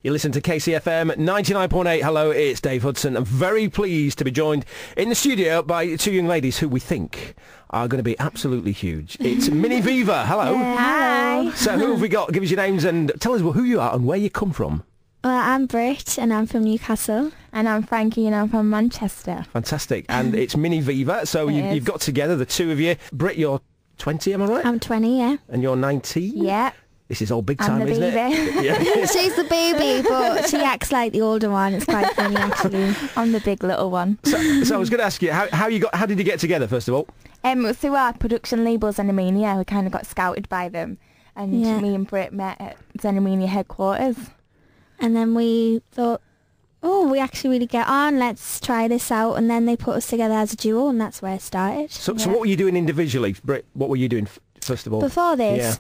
You listen to KCFM 99.8. Hello, it's Dave Hudson. I'm very pleased to be joined in the studio by two young ladies who we think are going to be absolutely huge. It's Mini Viva. Hello. Hi. So who have we got? Give us your names and tell us who you are and where you come from. Well, I'm Britt and I'm from Newcastle. And I'm Frankee and I'm from Manchester. Fantastic. And it's Mini Viva. So you've got together, the two of you. Britt, you're 20, am I right? I'm 20, yeah. And you're 19? Yeah. This is all big time, isn't baby. it? Yeah. She's the baby, but she acts like the older one. It's quite funny, actually. I'm the big little one. So I was going to ask you, how did you get together, first of all? Through our production label, VivaMini, we kind of got scouted by them. And me and Britt met at VivaMini headquarters. And then we thought, oh, we actually really get on, let's try this out. And then they put us together as a duo, and that's where it started. So what were you doing individually, Britt? What were you doing first of all? Before this?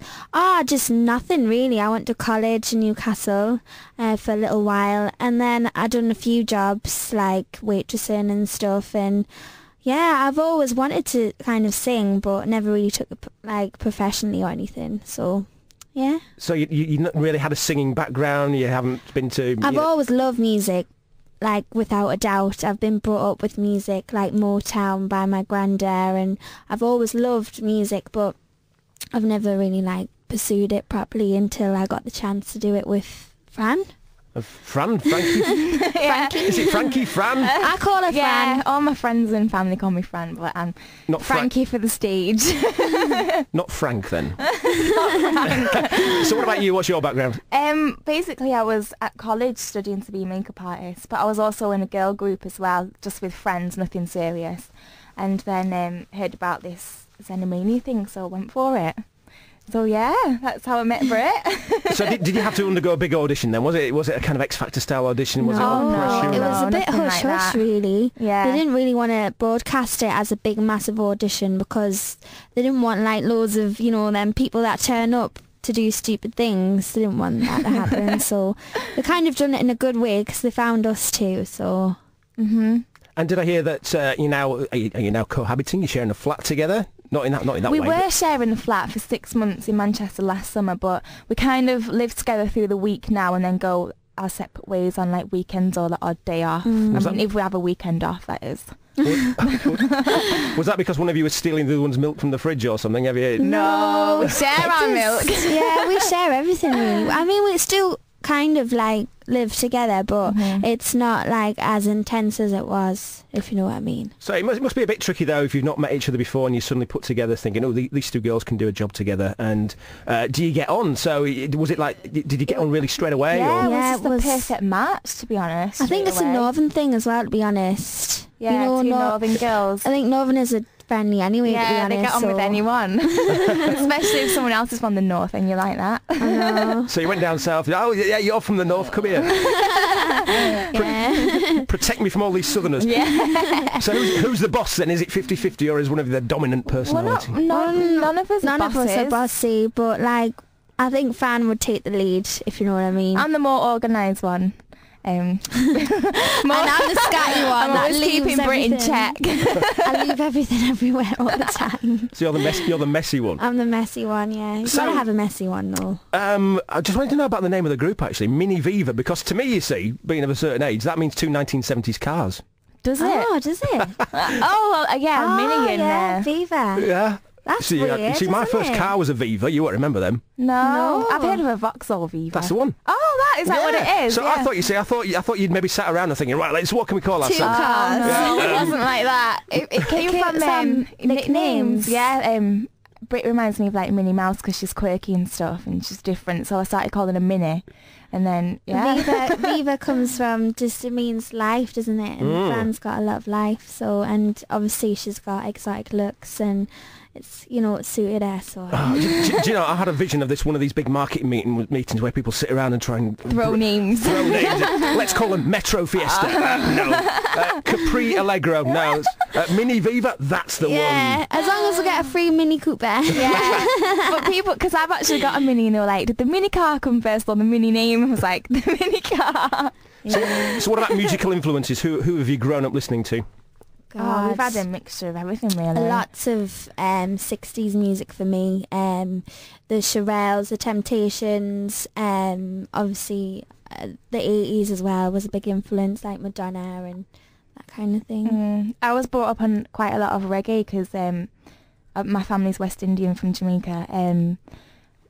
Just nothing really. I went to college in Newcastle for a little while, and then I done a few jobs like waitressing and stuff, and I've always wanted to kind of sing, but never really took it like professionally or anything, so yeah. So you not really had a singing background, you haven't been to... I've always loved music, like without a doubt. I've been brought up with music, like Motown by my granddad, and I've always loved music, but I've never really like pursued it properly until I got the chance to do it with Fran. Frankee? Frankee. Is it Frankee, Fran? I call her Fran. Yeah, all my friends and family call me Fran, but I'm not Frankee for the stage. Not Frank, then? Not Frank. So what about you? What's your background? Basically, I was at college studying to be a makeup artist, but I was also in a girl group as well, just with friends, nothing serious. And then heard about this VivaMini thing, so I went for it. So yeah, that's how I met Britt. So did you have to undergo a big audition then? Was it a kind of X Factor style audition? Was it under pressure? It was a bit hush-hush, really. Yeah. They didn't really want to broadcast it as a big, massive audition because they didn't want like loads of, them people that turn up to do stupid things. They didn't want that to happen. So they kind of done it in a good way because they found us too. So. Mhm. And did I hear that are you now cohabiting? You're sharing a flat together? Not in that way. We were sharing a flat for 6 months in Manchester last summer, but we kind of live together through the week now and then go our separate ways on like weekends or the odd day off. If we have a weekend off, that is. Was that because one of you was stealing the other one's milk from the fridge or something? Have you? No, we share our milk. Yeah, we share everything really. I mean, we still kind of like live together, but it's not like as intense as it was, if you know what I mean. So it must be a bit tricky though if you've not met each other before and you suddenly put together thinking, oh, these two girls can do a job together. And do you get on? So was it like, did you get on really straight away? Yeah, it was the perfect match, to be honest. I think it's a northern thing as well, to be honest. Yeah, two northern girls. I think northerners are friendly anyway, to be honest. Yeah, they get on with anyone. Especially if someone else is from the north and you like that. I know. So you went down south. Oh, yeah, you're from the north. Come here. Protect me from all these southerners. Yeah. So who's the boss then? Is it 50-50 or is one of you the dominant personality? Well, none of us None are of us are bossy, but like, I think Fran would take the lead, if you know what I mean. I'm the more organised one. And I'm the scatty one. I'm always keeping Britt in check. I leave everything everywhere all the time. So you're the messy one. I'm the messy one, yeah. You've got to have a messy one, though. I just wanted to know about the name of the group, actually, Mini Viva, because to me, you see, being of a certain age, that means two 1970s cars. Does it? Oh, does it? Mini in there. Viva. Yeah. That's weird, see, my first car was a Viva. You won't remember them. No. I've heard of a Vauxhall Viva. That's the one. Oh, is that what it is? So yeah. I thought you'd maybe sat around and thinking, right, what can we call ourselves? Two cars. No, it wasn't like that. It came from nicknames. Yeah. Britt reminds me of like Minnie Mouse because she's quirky and stuff and she's different. So I started calling her Minnie. And then, Viva comes from it means life, doesn't it? And Fran's got a lot of life. So, and obviously she's got exotic looks and it's, it suited her. So. Do you know, I had a vision of one of these big market meetings where people sit around and try and throw names. Let's call them Metro Fiesta. No. Capri Allegro. No. Mini Viva. That's the one. Yeah, as long as we get a free Mini Cooper. Yeah. But people, because I've actually got a Mini, and they were like, did the Mini car come first or the Mini name? I was like, the Mini car. Yeah. So what about musical influences? Who have you grown up listening to? We've had a mixture of everything, really. Lots of 60s music for me. The Shirelles, the Temptations, obviously the 80s as well was a big influence, like Madonna and that kind of thing. I was brought up on quite a lot of reggae because my family's West Indian from Jamaica.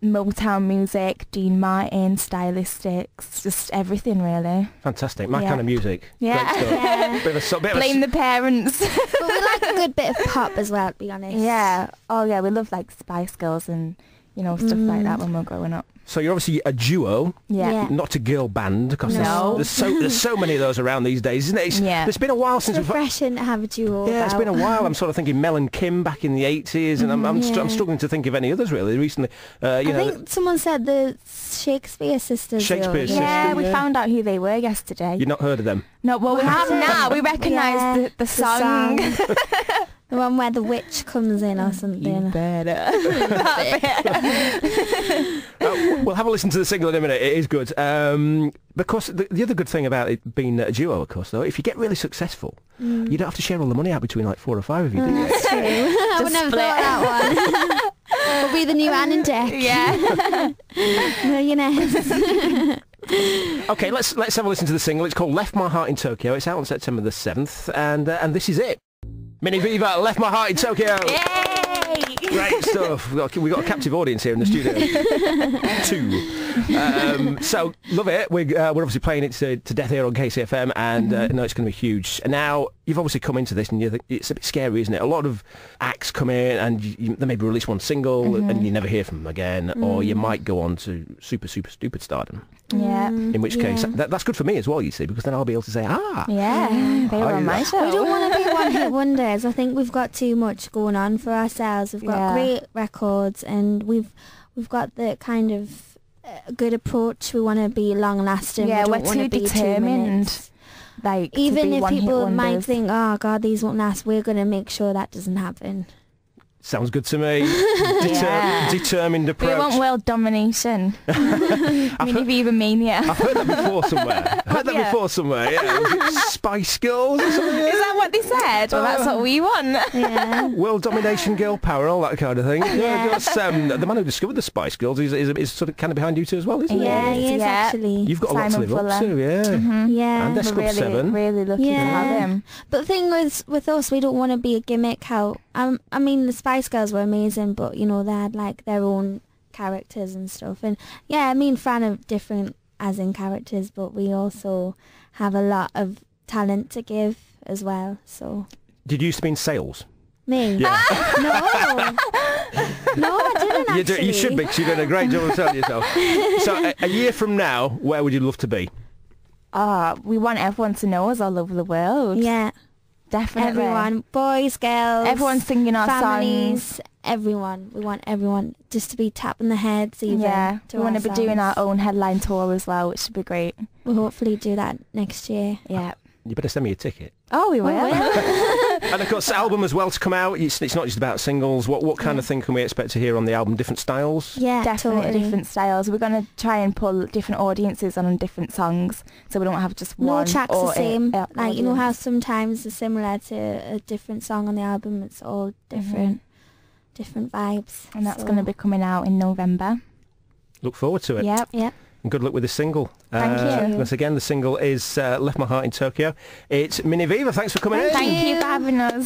Motown music, Dean Martin, stylistics, just everything really. Fantastic. My kind of music. Yeah. Great stuff. Bit of a Blame the parents. But we like a good bit of pop as well, to be honest. Yeah. Oh yeah, we love like Spice Girls and stuff like that when we were growing up. So you're obviously a duo, not a girl band, because there's so many of those around these days, isn't it? It's been a while since it's refreshing to have a duo. Yeah, it's been a while. I'm sort of thinking Mel and Kim back in the 80s, and I'm struggling to think of any others really recently. I think someone said the Shakespeare sisters. Yeah, we found out who they were yesterday. You've not heard of them? No, well we have now. We recognise the song. The one where the witch comes in or something. You better. We'll have a listen to the single in a minute. It is good. Because the other good thing about it being a duo, of course, though, if you get really successful, you don't have to share all the money out between like 4 or 5 of you, do you? That's true. I would never thought that one. We'll be the new Anne and Deck. Yeah. Millionaires. Okay, let's have a listen to the single. It's called Left My Heart in Tokyo. It's out on September the 7th, and this is it. Mini Viva, Left My Heart in Tokyo. Yay! Great stuff. We've got a captive audience here in the studio. 2. So, love it. We're obviously playing it to death here on KCFM, and no, it's going to be huge. And now, you've obviously come into this, and you think it's a bit scary, isn't it? A lot of acts come in, and they maybe release one single, and you never hear from them again, or you might go on to super, super stupid stardom. Yeah. In which case, that's good for me as well, you see, because then I'll be able to say, yeah, they were on my show. We don't want to be one-hit wonders. I think we've got too much going on for ourselves. We've got great records, and we've got the kind of good approach. We want to be long-lasting. Yeah, we we're don't want too to be determined. Like, even if people wonders. might think, oh God, these won't last, we're going to make sure that doesn't happen. Sounds good to me. Determined approach. We want world domination. Mini VivaMania. I've heard that before somewhere. Yeah. Spice Girls or something. Is that what they said? Well, that's what we want. Yeah. World domination, girl power, all that kind of thing. The man who discovered the Spice Girls is sort of kind of behind you too as well, isn't he? Yeah, he is actually. You've got a lot to live up to, Yeah. And that's Club 7. Really lucky to have him. But the thing with us, we don't want to be a gimmick. I mean, the Spice Girls were amazing, but they had like their own characters and stuff. And I mean, fan of different as in characters, but we also have a lot of talent to give as well. So. Did you used to be in sales? Me? Yeah. No, I didn't actually. You should be, because you're doing a great job of selling yourself. So a year from now, where would you love to be? We want everyone to know us all over the world. Yeah. Definitely. Everyone, boys, girls, everyone singing our families, songs. Everyone. We want everyone just to be tapping the heads even. Yeah, we want to be doing our own headline tour as well, which should be great. We'll hopefully do that next year. Yeah. You better send me a ticket. Oh, we will. And of course, the album as well to come out. It's not just about singles. What kind of thing can we expect to hear on the album? Different styles? Yeah, definitely totally. Different styles. We're going to try and pull different audiences on different songs, so we don't have just one. No tracks the same. Like audience. how sometimes they're similar to a different song on the album. It's all different, different vibes. And that's going to be coming out in November. Look forward to it. Yep. And good luck with the single. Thank you. Once again, the single is Left My Heart in Tokyo. It's Mini Viva. Thanks for coming in. Thank you for having us.